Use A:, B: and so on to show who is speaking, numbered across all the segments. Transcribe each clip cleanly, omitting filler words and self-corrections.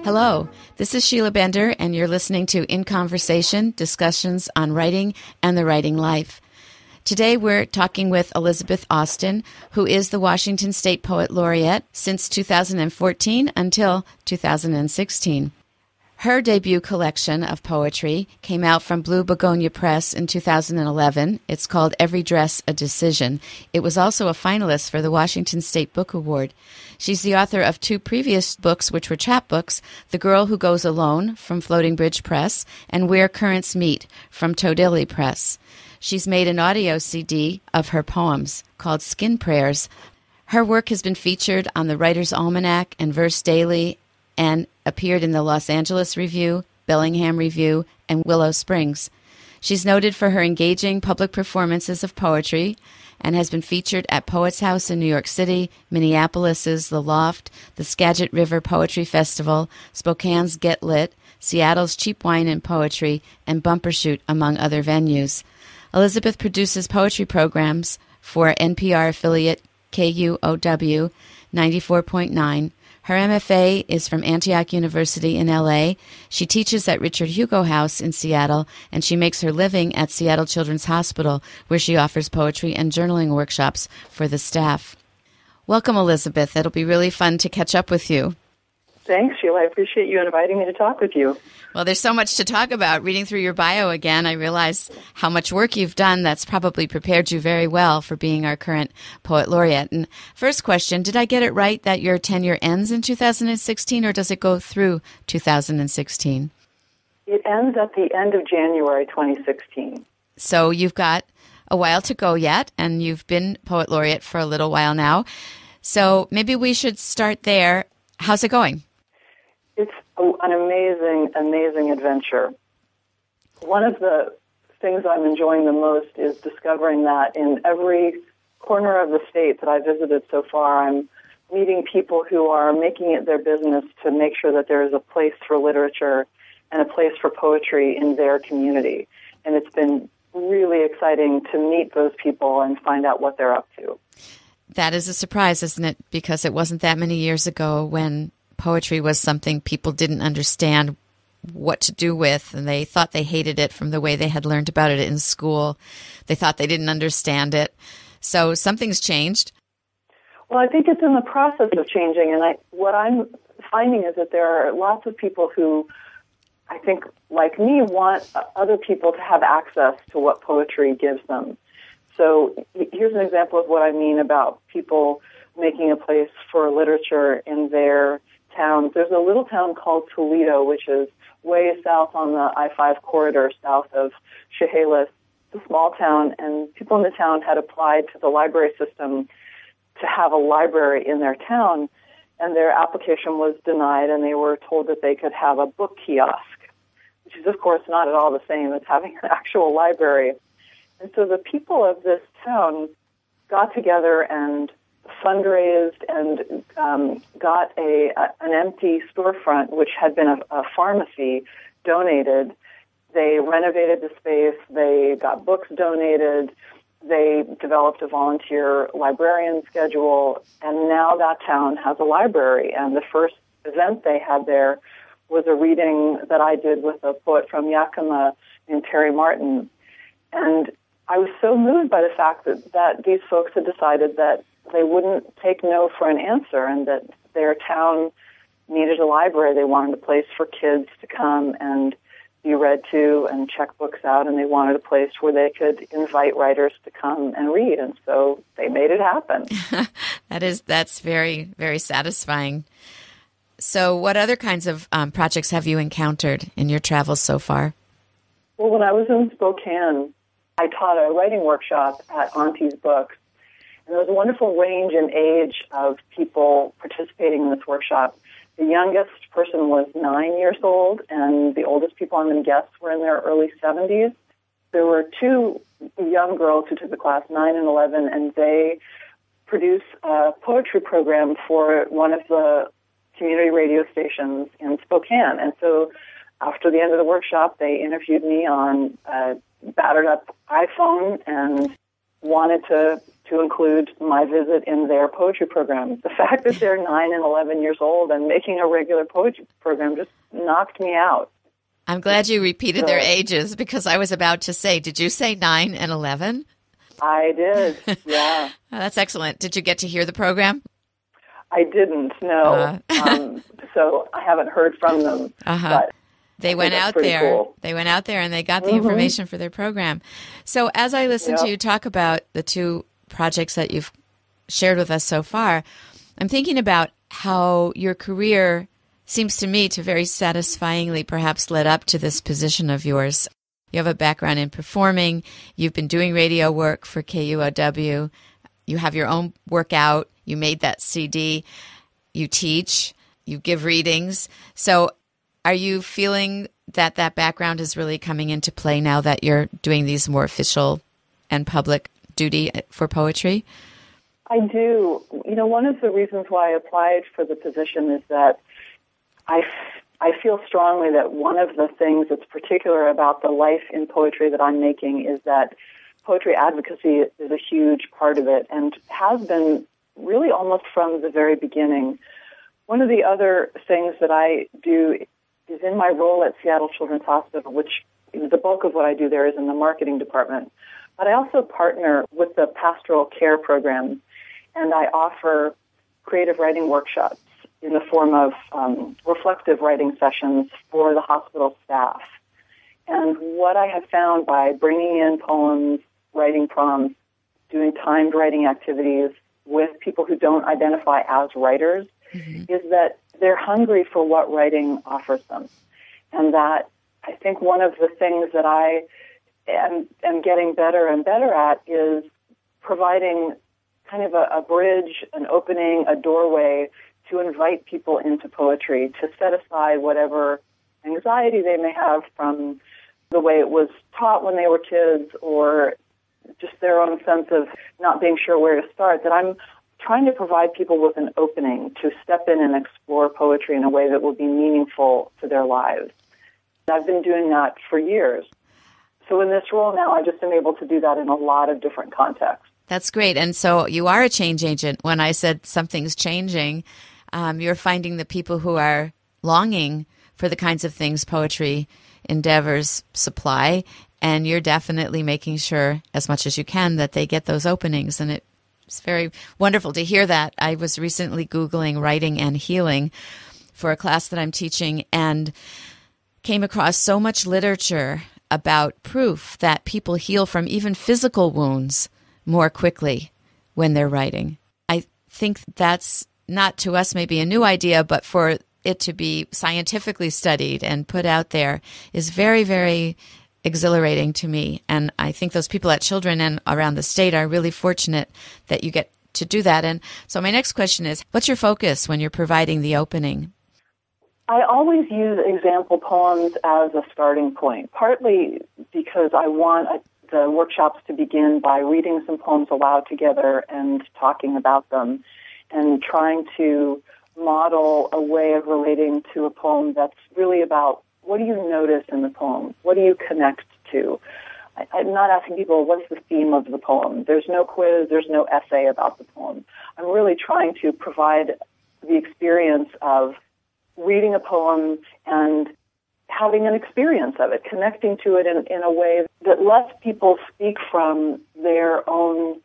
A: Hello, this is Sheila Bender, and you're listening to In Conversation, discussions on writing and the writing life. Today we're talking with Elizabeth Austen, who is the Washington State Poet Laureate since 2014 until 2016. Her debut collection of poetry came out from Blue Begonia Press in 2011. It's called Every Dress a Decision. It was also a finalist for the Washington State Book Award. She's the author of two previous books, which were chapbooks, The Girl Who Goes Alone from Floating Bridge Press and Where Currents Meet from Todilly Press. She's made an audio CD of her poems called Skin Prayers. Her work has been featured on the Writer's Almanac and Verse Daily and appeared in the Los Angeles Review, Bellingham Review, and Willow Springs. She's noted for her engaging public performances of poetry and has been featured at Poets House in New York City, Minneapolis's The Loft, the Skagit River Poetry Festival, Spokane's Get Lit, Seattle's Cheap Wine and Poetry, and Bumbershoot, among other venues. Elizabeth produces poetry programs for NPR affiliate KUOW 94.9. Her MFA is from Antioch University in L.A. She teaches at Richard Hugo House in Seattle, and she makes her living at Seattle Children's Hospital, where she offers poetry and journaling workshops for the staff. Welcome, Elizabeth. It'll be really fun to catch up with you.
B: Thanks, Sheila. I appreciate you inviting me to talk with you.
A: Well, there's so much to talk about. Reading through your bio again, I realize how much work you've done that's probably prepared you very well for being our current Poet Laureate. And first question, did I get it right that your tenure ends in 2016, or does it go through 2016?
B: It ends at the end of January 2016.
A: So you've got a while to go yet, and you've been Poet Laureate for a little while now. So maybe we should start there. How's it going?
B: It's an amazing adventure. One of the things I'm enjoying the most is discovering that in every corner of the state that I visited so far, I'm meeting people who are making it their business to make sure that there is a place for literature and a place for poetry in their community. And it's been really exciting to meet those people and find out what they're up to.
A: That is a surprise, isn't it? Because it wasn't that many years ago when poetry was something people didn't understand what to do with, and they thought they hated it from the way they had learned about it in school. They thought they didn't understand it. So something's changed.
B: Well, I think it's in the process of changing, and what I'm finding is that there are lots of people who, I think, like me, want other people to have access to what poetry gives them. So here's an example of what I mean about people making a place for literature in their towns. There's a little town called Toledo, which is way south on the I-5 corridor, south of Chehalis. It's a small town, and people in the town had applied to the library system to have a library in their town, and their application was denied, and they were told that they could have a book kiosk, which is, of course, not at all the same as having an actual library. And so the people of this town got together and fundraised and got an empty storefront, which had been a pharmacy, donated. They renovated the space. They got books donated. They developed a volunteer librarian schedule. And now that town has a library. And the first event they had there was a reading that I did with a poet from Yakima named Terry Martin. And I was so moved by the fact that these folks had decided that they wouldn't take no for an answer and that their town needed a library. They wanted a place for kids to come and be read to and check books out, and they wanted a place where they could invite writers to come and read. And so they made it happen.
A: That's very, very satisfying. So what other kinds of projects have you encountered in your travels so far?
B: Well, when I was in Spokane, I taught a writing workshop at Auntie's Books, and there was a wonderful range in age of people participating in this workshop. The youngest person was 9 years old, and the oldest people, I'm going to guess, were in their early 70s. There were two young girls who took the class, 9 and 11, and they produced a poetry program for one of the community radio stations in Spokane. And so after the end of the workshop, they interviewed me on a battered up iPhone and wanted to include my visit in their poetry program. The fact that they're 9 and 11 years old and making a regular poetry program just knocked me out.
A: I'm glad you repeated their ages, because I was about to say, did you say 9 and 11?
B: I did, yeah.
A: Oh, that's excellent. Did you get to hear the program?
B: I didn't, no. So I haven't heard from them. But
A: they went out there. Cool. They went out there and they got the information for their program. So as I listen to you talk about the two projects that you've shared with us so far, I'm thinking about how your career seems to me to very satisfyingly perhaps led up to this position of yours. You have a background in performing. You've been doing radio work for KUOW. You have your own workout. You made that CD. You teach. You give readings. So are you feeling that that background is really coming into play now that you're doing these more official and public duty for poetry?
B: I do. You know, one of the reasons why I applied for the position is that I feel strongly that one of the things that's particular about the life in poetry that I'm making is that poetry advocacy is a huge part of it and has been really almost from the very beginning. One of the other things that I do is in my role at Seattle Children's Hospital, which the bulk of what I do there is in the marketing department. But I also partner with the pastoral care program, and I offer creative writing workshops in the form of reflective writing sessions for the hospital staff. And what I have found by bringing in poems, writing prompts, doing timed writing activities with people who don't identify as writers is that they're hungry for what writing offers them. And that I think one of the things that I am getting better and better at is providing kind of a bridge, an opening, a doorway to invite people into poetry, to set aside whatever anxiety they may have from the way it was taught when they were kids or just their own sense of not being sure where to start, that I'm trying to provide people with an opening to step in and explore poetry in a way that will be meaningful to their lives. I've been doing that for years. So in this role now, I just am able to do that in a lot of different contexts.
A: That's great. And so you are a change agent. When I said something's changing, you're finding the people who are longing for the kinds of things poetry endeavors supply, and you're definitely making sure as much as you can that they get those openings. And it's very wonderful to hear that. I was recently Googling writing and healing for a class that I'm teaching and came across so much literature about proof that people heal from even physical wounds more quickly when they're writing. I think that's not to us maybe a new idea, but for it to be scientifically studied and put out there is very, very exhilarating to me. And I think those people at Children and around the state are really fortunate that you get to do that. And so my next question is, what's your focus when you're providing the opening?
B: I always use example poems as a starting point, partly because I want the workshops to begin by reading some poems aloud together and talking about them and trying to model a way of relating to a poem that's really about what do you notice in the poem? What do you connect to? I'm not asking people, what's the theme of the poem? There's no quiz, there's no essay about the poem. I'm really trying to provide the experience of reading a poem and having an experience of it, connecting to it in a way that lets people speak from their own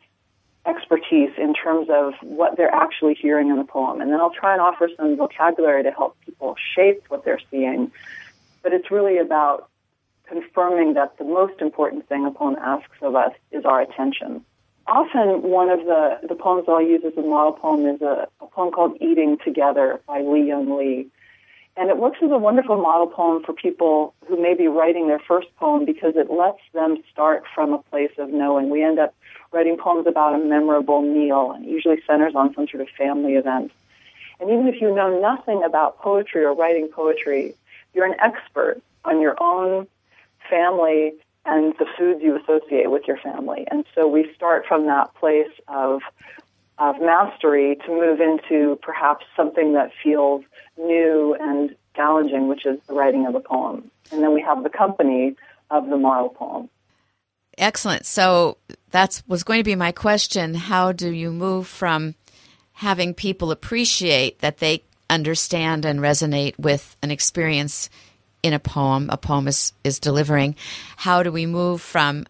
B: expertise in terms of what they're actually hearing in the poem. And then I'll try and offer some vocabulary to help people shape what they're seeing. But it's really about confirming that the most important thing a poem asks of us is our attention. Often one of the poems I'll use as a model poem is a poem called Eating Together by Lee Young Lee. And it works as a wonderful model poem for people who may be writing their first poem because it lets them start from a place of knowing. We end up writing poems about a memorable meal and it usually centers on some sort of family event. And even if you know nothing about poetry or writing poetry, you're an expert on your own family and the foods you associate with your family. And so we start from that place of mastery to move into perhaps something that feels new and challenging, which is the writing of a poem. And then we have the company of the model poem.
A: Excellent. So that was going to be my question. How do you move from having people appreciate that they understand and resonate with an experience in a poem is delivering? How do we move from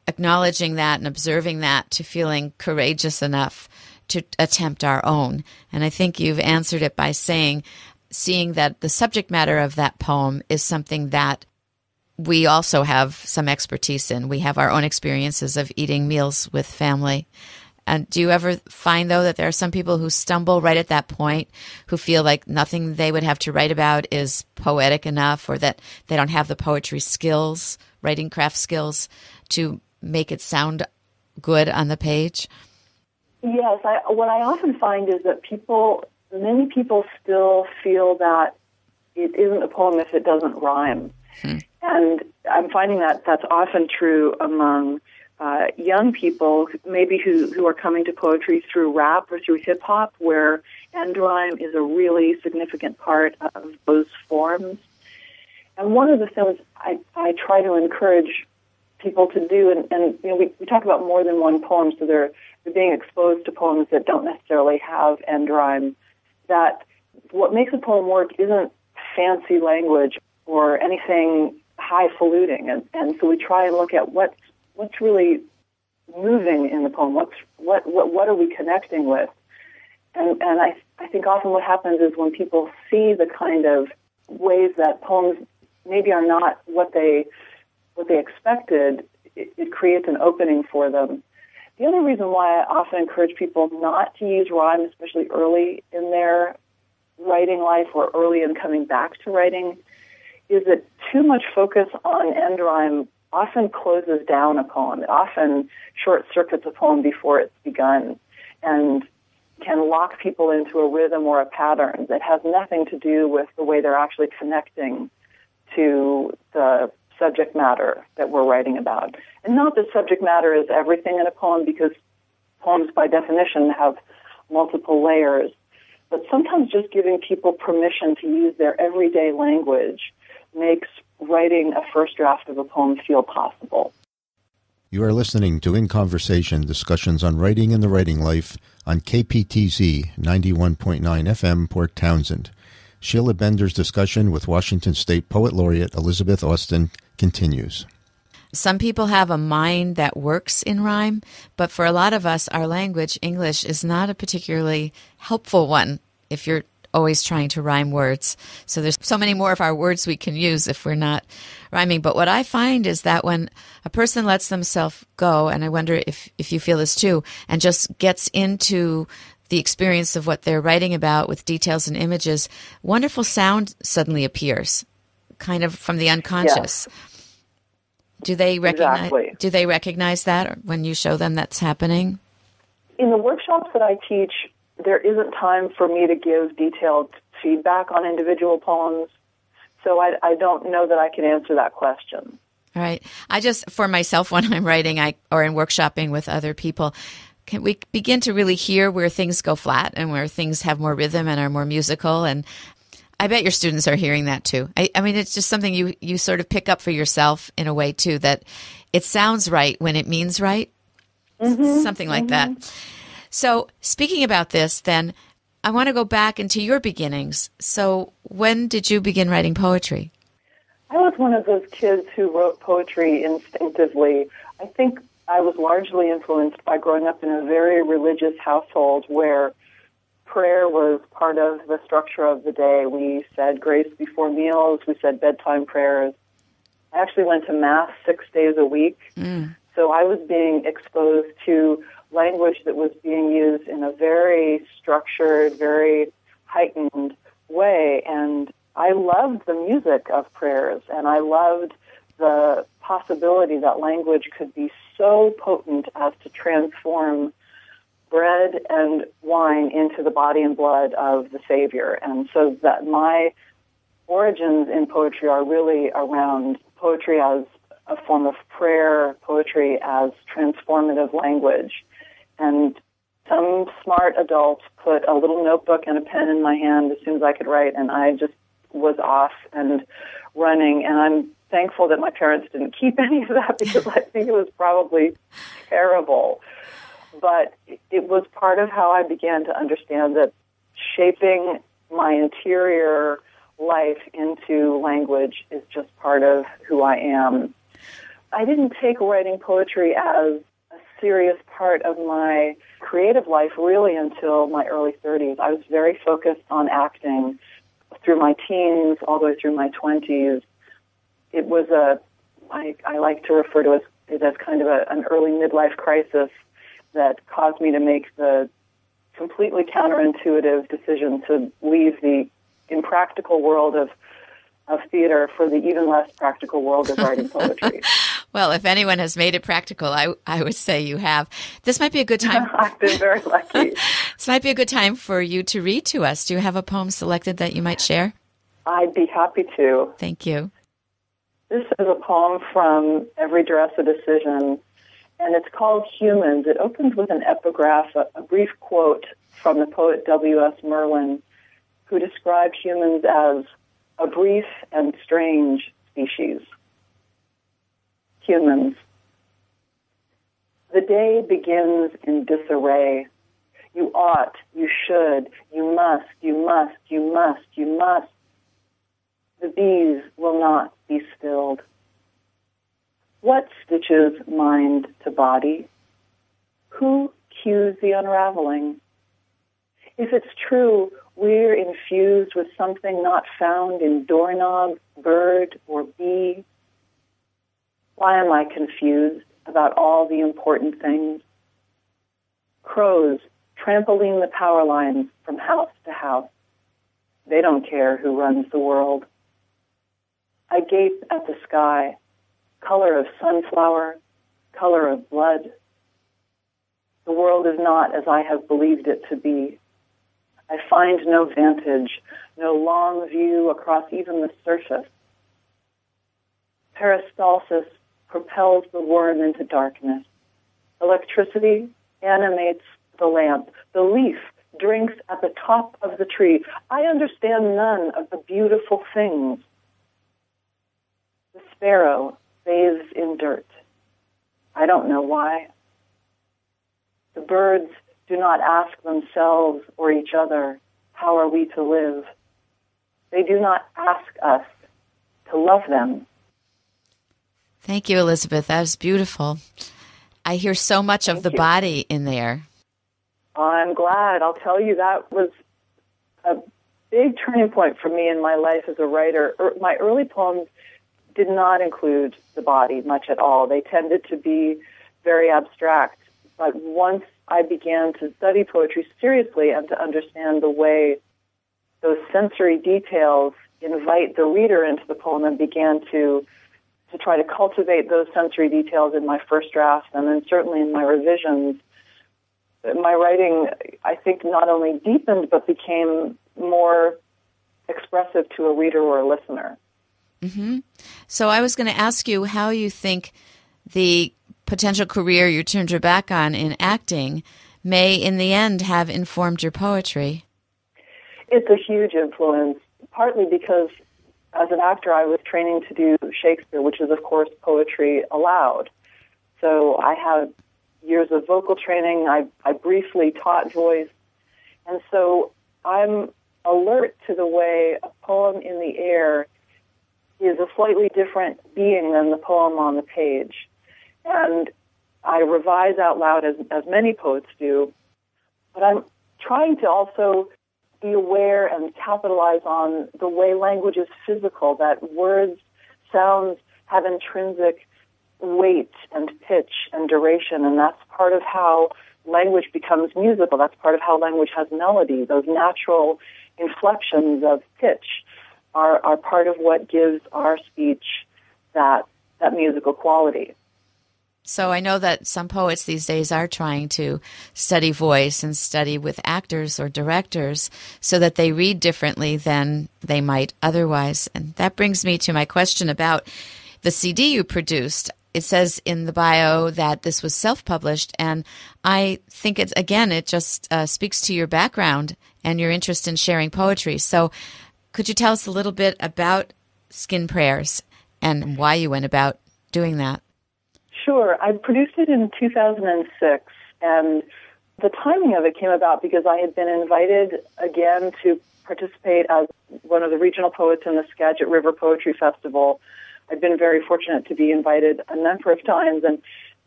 A: acknowledging that and observing that to feeling courageous enough to attempt our own? And I think you've answered it by seeing that the subject matter of that poem is something that we also have some expertise in. We have our own experiences of eating meals with family. And do you ever find, though, that there are some people who stumble right at that point, who feel like nothing they would have to write about is poetic enough, or that they don't have the poetry skills, writing craft skills, to make it sound good on the page?
B: Yes, what I often find is that many people still feel that it isn't a poem if it doesn't rhyme. And I'm finding that that's often true among young people, maybe who are coming to poetry through rap or through hip-hop, where end rhyme is a really significant part of those forms. And one of the things I try to encourage people to do, and we talk about more than one poem, so they're being exposed to poems that don't necessarily have end rhyme, that what makes a poem work isn't fancy language or anything highfalutin, and so we try and look at what's really moving in the poem. What are we connecting with? And I think often what happens is when people see the kind of ways that poems maybe are not what they expected, it creates an opening for them. The other reason why I often encourage people not to use rhyme, especially early in their writing life or early in coming back to writing, is that too much focus on end rhyme often closes down a poem. It often short-circuits a poem before it's begun and can lock people into a rhythm or a pattern that has nothing to do with the way they're actually connecting to the subject matter that we're writing about. And not that subject matter is everything in a poem, because poems by definition have multiple layers, but sometimes just giving people permission to use their everyday language makes writing a first draft of a poem feel possible.
C: You are listening to In Conversation, discussions on writing and the writing life on KPTZ 91.9 FM, Port Townsend. Sheila Bender's discussion with Washington State Poet Laureate Elizabeth Austen continues.
A: Some people have a mind that works in rhyme, but for a lot of us, our language, English, is not a particularly helpful one if you're always trying to rhyme words. So there's so many more of our words we can use if we're not rhyming. But what I find is that when a person lets themselves go, and I wonder if you feel this too, and just gets into the experience of what they're writing about with details and images, wonderful sound suddenly appears, kind of from the unconscious.
B: Yes.
A: Do they recognize?
B: Exactly.
A: Do they recognize that when you show them that's happening?
B: In the workshops that I teach, there isn't time for me to give detailed feedback on individual poems, so I don't know that I can answer that question.
A: All right. I just, for myself, when I'm writing or in workshopping with other people, can we begin to really hear where things go flat and where things have more rhythm and are more musical? And I bet your students are hearing that too. I mean, it's just something you sort of pick up for yourself in a way too, that it sounds right when it means right. Mm-hmm. Something like that. So speaking about this, then, I want to go back into your beginnings. So when did you begin writing poetry?
B: I was one of those kids who wrote poetry instinctively. I think I was largely influenced by growing up in a very religious household where prayer was part of the structure of the day. We said grace before meals. We said bedtime prayers. I actually went to Mass 6 days a week. So I was being exposed to language that was being used in a very structured, very heightened way. And I loved the music of prayers, and I loved the possibility that language could be so potent as to transform bread and wine into the body and blood of the Savior. And so that my origins in poetry are really around poetry as a form of prayer, poetry as transformative language. And some smart adult put a little notebook and a pen in my hand as soon as I could write, and I just was off and running. And thankful that my parents didn't keep any of that because I think it was probably terrible. But it was part of how I began to understand that shaping my interior life into language is just part of who I am. I didn't take writing poetry as a serious part of my creative life really until my early 30s. I was very focused on acting through my teens all the way through my 20s. It was I like to refer to it as kind of an early midlife crisis that caused me to make the completely counterintuitive decision to leave the impractical world of theater for the even less practical world of writing poetry.
A: Well, if anyone has made it practical, I would say you have. This might be a good time.
B: I've been very lucky.
A: This might be a good time for you to read to us. Do you have a poem selected that you might share?
B: I'd be happy to.
A: Thank you.
B: This is a poem from Every Dress a Decision, and it's called Humans. It opens with an epigraph, a brief quote from the poet W.S. Merwin, who described humans as a brief and strange species. Humans. The day begins in disarray. You ought, you should, you must, you must, you must, you must. The bees will not be stilled. What stitches mind to body? Who cues the unraveling? If it's true, we're infused with something not found in doorknob, bird, or bee. Why am I confused about all the important things? Crows trampoline the power lines from house to house. They don't care who runs the world. I gape at the sky, color of sunflower, color of blood. The world is not as I have believed it to be. I find no vantage, no long view across even the surface. Peristalsis propels the worm into darkness. Electricity animates the lamp. The leaf drinks at the top of the tree. I understand none of the beautiful things. The sparrow bathes in dirt. I don't know why. The birds do not ask themselves or each other, how are we to live? They do not ask us to love them.
A: Thank you, Elizabeth. That was beautiful. I hear so much of the body in there.
B: I'm glad. I'll tell you, that was a big turning point for me in my life as a writer. My early poems did not include the body much at all. They tended to be very abstract. But once I began to study poetry seriously and to understand the way those sensory details invite the reader into the poem, and began to try to cultivate those sensory details in my first drafts and then certainly in my revisions, my writing, I think, not only deepened but became more expressive to a reader or a listener.
A: Mm-hmm. So I was going to ask you how you think the potential career you turned your back on in acting may, in the end, have informed your poetry.
B: It's a huge influence, partly because as an actor I was training to do Shakespeare, which is, of course, poetry aloud. So I had years of vocal training. I briefly taught voice. And so I'm alert to the way a poem in the air is a slightly different being than the poem on the page. And I revise out loud as many poets do, but I'm trying to also be aware and capitalize on the way language is physical, that words, sounds have intrinsic weight and pitch and duration, and that's part of how language becomes musical. That's part of how language has melody. Those natural inflections of pitch are part of what gives our speech that musical quality.
A: So I know that some poets these days are trying to study voice and study with actors or directors so that they read differently than they might otherwise. And that brings me to my question about the CD you produced. It says in the bio that this was self-published, and I think it just speaks to your background and your interest in sharing poetry. So could you tell us a little bit about Skin Prayers and why you went about doing that.
B: Sure. I produced it in 2006, and the timing of it came about because I had been invited again to participate as one of the regional poets in the Skagit River Poetry Festival. I've been very fortunate to be invited a number of times, and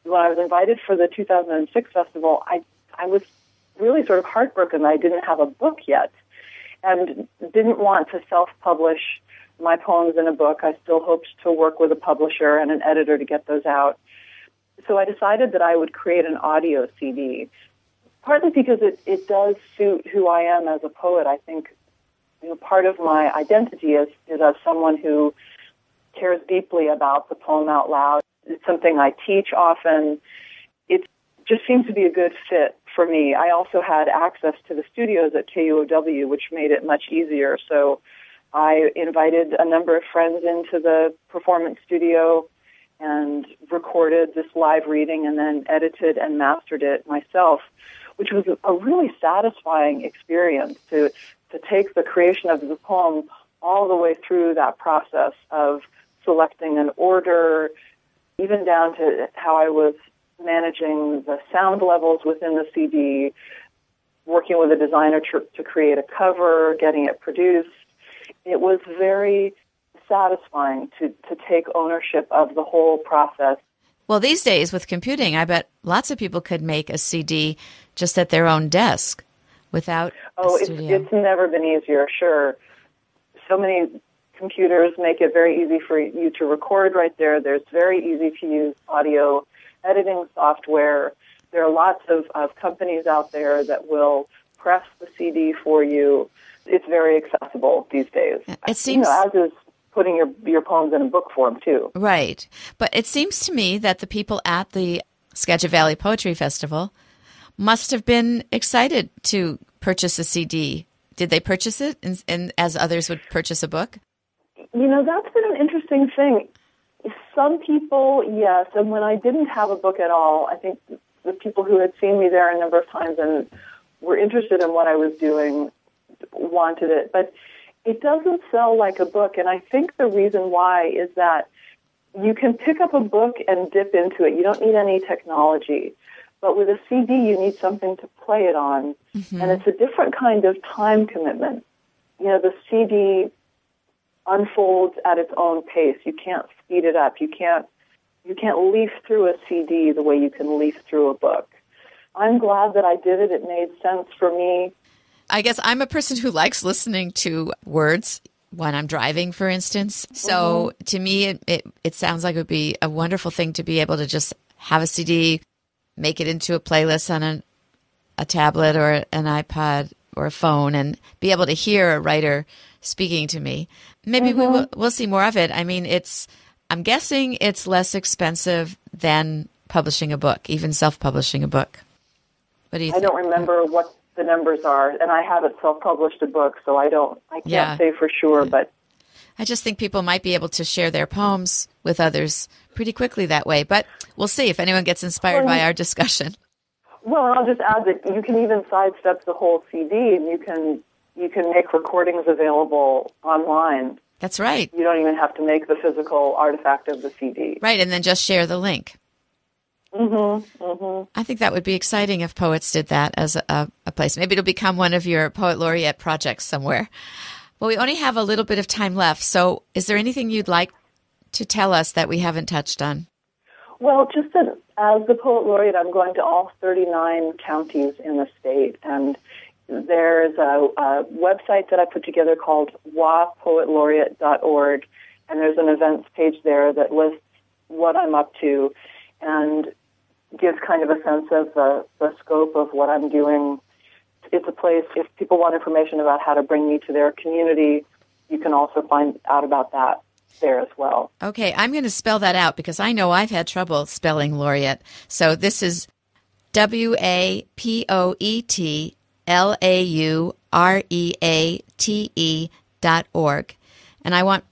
B: when I was invited for the 2006 festival, I was really sort of heartbroken that I didn't have a book yet and didn't want to self-publish my poems in a book. I still hoped to work with a publisher and an editor to get those out. So I decided that I would create an audio CD, partly because it does suit who I am as a poet. I think part of my identity is as someone who cares deeply about the poem out loud. It's something I teach often. It just seems to be a good fit for me. I also had access to the studios at KUOW, which made it much easier. So I invited a number of friends into the performance studio and recorded this live reading and then edited and mastered it myself, which was a really satisfying experience to take the creation of the poem all the way through that process of selecting an order, even down to how I was managing the sound levels within the CD, working with a designer to create a cover, getting it produced. It was very satisfying to take ownership of the whole process.
A: Well, these days with computing, I bet lots of people could make a CD just at their own desk without a studio.
B: It's never been easier, sure. So many computers make it very easy for you to record right there. There's very easy to use audio editing software. There are lots of companies out there that will press the CD for you. It's very accessible these days.
A: It seems,
B: as is putting your poems in a book form too.
A: Right. But it seems to me that the people at the Skagit Valley Poetry Festival must have been excited to purchase a CD. Did they purchase it and as others would purchase a book?
B: That's been an interesting thing. Some people, yes, and when I didn't have a book at all, I think the people who had seen me there a number of times and were interested in what I was doing wanted it. But it doesn't sell like a book, and I think the reason why is that you can pick up a book and dip into it. You don't need any technology. But with a CD, you need something to play it on, and it's a different kind of time commitment. The CD unfolds at its own pace. You can't speed it up. You can't leaf through a CD the way you can leaf through a book. I'm glad that I did it. It made sense for me.
A: I guess I'm a person who likes listening to words when I'm driving, for instance. So to me, it sounds like it would be a wonderful thing to be able to just have a CD, make it into a playlist on a tablet or an iPod or a phone, and be able to hear a writer speaking to me. Maybe we'll see more of it. I mean, I'm guessing it's less expensive than publishing a book, even self-publishing a book. What do you think?
B: I don't remember what the numbers are, and I haven't self-published a book, so I can't say for sure, but
A: I just think people might be able to share their poems with others pretty quickly that way, but we'll see if anyone gets inspired by our discussion.
B: Well, I'll just add that you can even sidestep the whole CD, and you can make recordings available online.
A: That's right.
B: You don't even have to make the physical artifact of the CD.
A: Right, and then just share the link. I think that would be exciting if poets did that as a place. Maybe it'll become one of your Poet Laureate projects somewhere. Well, we only have a little bit of time left, so is there anything you'd like to tell us that we haven't touched on?
B: Well, just that as the Poet Laureate, I'm going to all 39 counties in the state, and there's a website that I put together called wapoetlaureate.org, and there's an events page there that lists what I'm up to and gives kind of a sense of the scope of what I'm doing. It's a place, if people want information about how to bring me to their community, you can also find out about that there as well. Okay,
A: I'm going to spell that out because I know I've had trouble spelling laureate. So this is WAPOETLAUREATE.org. And I want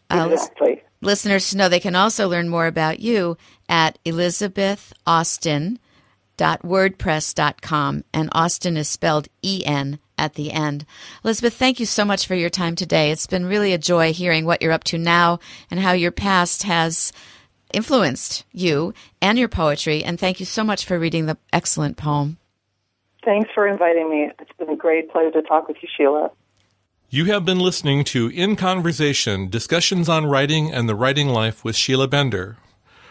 A: listeners to know they can also learn more about you at Elizabeth Austen elizabeth.wordpress.com, and Austen is spelled E-N at the end. Elizabeth, thank you so much for your time today. It's been really a joy hearing what you're up to now and how your past has influenced you and your poetry, and thank you so much for reading the excellent poem.
B: Thanks for inviting me. It's been a great pleasure to talk with you, Sheila.
D: You have been listening to In Conversation, Discussions on Writing and the Writing Life with Sheila Bender.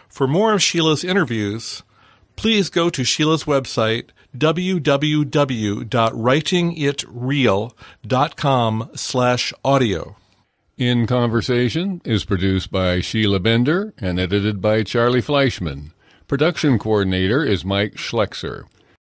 D: For more of Sheila's interviews, please go to Sheila's website, www.writingitreal.com/audio.
E: In Conversation is produced by Sheila Bender and edited by Charlie Fleischman. Production coordinator is Mike Schlexer.